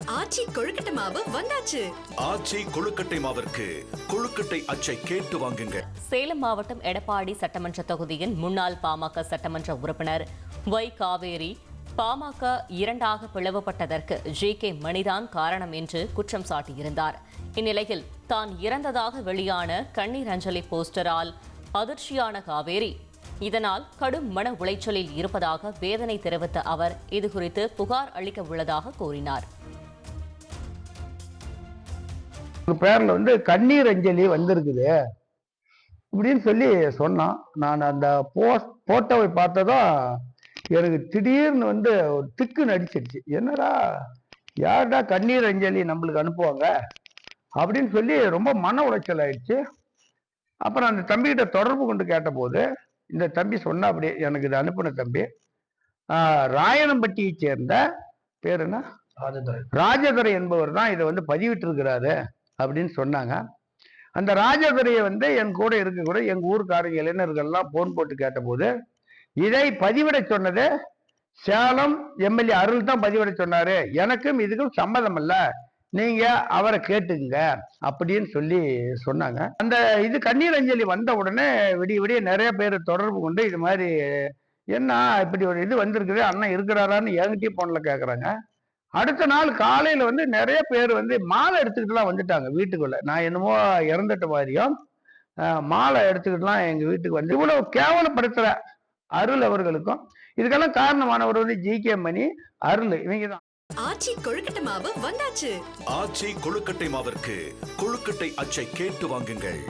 ஆச்சி கொழுக்கட்டை மாவு வந்தாச்சு. ஆச்சி கொழுக்கட்டை மாவிற்கு கொழுக்கட்டை அச்சை கேட்டு வாங்குங்க. சேலம் மாவட்டம் எடப்பாடி சட்டமன்ற தொகுதியின் முன்னாள் பாமக சட்டமன்ற உறுப்பினர் ஒய் காவேரி பாமக இரண்டாக பிளவுபட்டதற்கு ஜே.கே. மணிதான் காரணம் என்று குற்றம் சாட்டியிருந்தார். இந்நிலையில் தான் இறந்ததாக வெளியான கண்ணீர் அஞ்சலி போஸ்டரால் அதிர்ச்சியான காவேரி இதனால் கடும் மன உளைச்சலில் இருப்பதாக வேதனை தெரிவித்த அவர் இதுகுறித்து புகார் அளிக்க உள்ளதாக கூறினார். பேர்ல கண்ணீர் அஞ்சலி வந்திருக்குது இப்படின்னு சொல்லி சொன்னான். நான் அந்த போட்டோவை பார்த்ததும் எனக்கு திடீர்னு ஒரு திக்கு நடிச்சிருச்சு. என்னடா யாருடா கண்ணீர் அஞ்சலி நம்மளுக்கு அனுப்புவாங்க அப்படின்னு சொல்லி ரொம்ப மன உளைச்சல் ஆயிடுச்சு. அப்புறம் அந்த தம்பிகிட்ட தொடர்பு கொண்டு கேட்டபோது இந்த தம்பி சொன்னா, அப்படியே எனக்கு இது அனுப்பின தம்பி ராயனம்பட்டியை சேர்ந்த பேர் என்ன ராஜதுரை என்பவர் தான் இதை பதிவிட்டு இருக்கிறாரு அப்படின்னு சொன்னாங்க. அந்த ராஜதுரையை என் கூட இருக்கக்கூட எங்க ஊருக்காரங்க இளைஞர்கள்லாம் போன் போட்டு கேட்டபோது இதை பதிவிட சொன்னது சேலம் எம்எல்ஏ அருள் தான் பதிவிட சொன்னாரு. எனக்கும் இதுக்கும் சம்மதம் இல்ல, நீங்க அவரை கேட்டுங்க அப்படின்னு சொல்லி சொன்னாங்க. அந்த இது கண்ணீர் அஞ்சலி வந்த உடனே விடிய விடிய நிறைய பேர் தொடர்பு கொண்டு இது மாதிரி என்ன இப்படி ஒரு இது வந்திருக்குது, அண்ணன் இருக்கிறாரான்னு என்கிட்டயும் போன்ல கேட்குறாங்க. அடுத்த நாள் காலையில நிறைய பேர் மாலை எடுத்துக்கிட்டுலாம் வந்துட்டாங்க வீட்டுக்குள்ள. நான் என்னமோ இறந்துட்ட மாதிரியும் மாலை எடுத்துக்கிட்டுலாம் எங்க வீட்டுக்கு இவ்வளவு கேவலப்படுத்துற அருள் அவர்களுக்கும் இதுக்கெல்லாம் காரணமானவர் ஜே.கே. மணி, அருள், இவங்க தான். ஆச்சி கொழுக்கட்டை மாவு வந்தாச்சு. ஆச்சி கொழுக்கட்டை மாவிற்கு கொழுக்கட்டை அச்சை கேட்டு வாங்குங்கள்.